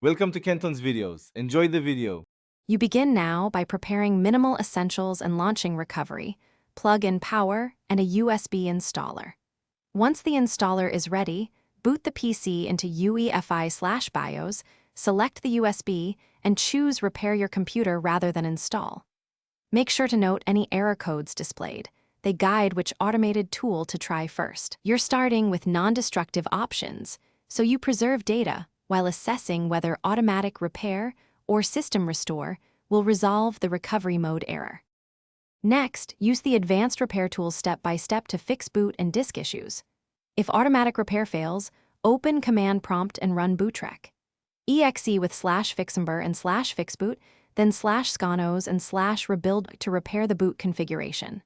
Welcome to Kenton's videos. Enjoy the video. You begin now by preparing minimal essentials and launching recovery, plug-in power, and a USB installer. Once the installer is ready, boot the PC into UEFI/BIOS, select the USB, and choose Repair Your Computer rather than Install. Make sure to note any error codes displayed. They guide which automated tool to try first. You're starting with non-destructive options, so you preserve data while assessing whether automatic repair or system restore will resolve the recovery mode error. Next, use the advanced repair tools step by step to fix boot and disk issues. If automatic repair fails, open command prompt and run bootrec. exe with /fixember and /fixboot, then /scanos and /rebuild to repair the boot configuration.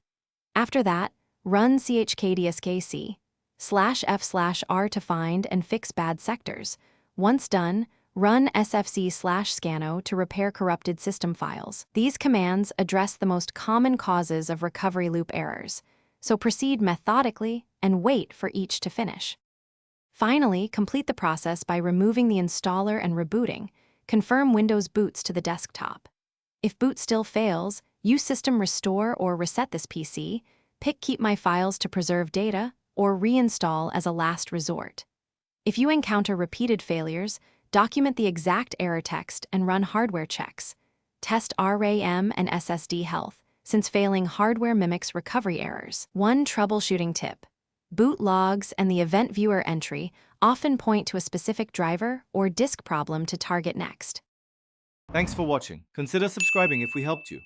After that, run chkdskc, /f/r to find and fix bad sectors. Once done, run sfc/scano to repair corrupted system files. These commands address the most common causes of recovery loop errors, so proceed methodically and wait for each to finish. Finally, complete the process by removing the installer and rebooting. Confirm Windows boots to the desktop. If boot still fails, use System Restore or reset this PC, pick Keep My Files to preserve data, or reinstall as a last resort. If you encounter repeated failures, document the exact error text and run hardware checks. Test RAM and SSD health, since failing hardware mimics recovery errors. One troubleshooting tip: boot logs and the event viewer entry often point to a specific driver or disk problem to target next. Thanks for watching. Consider subscribing if we helped you.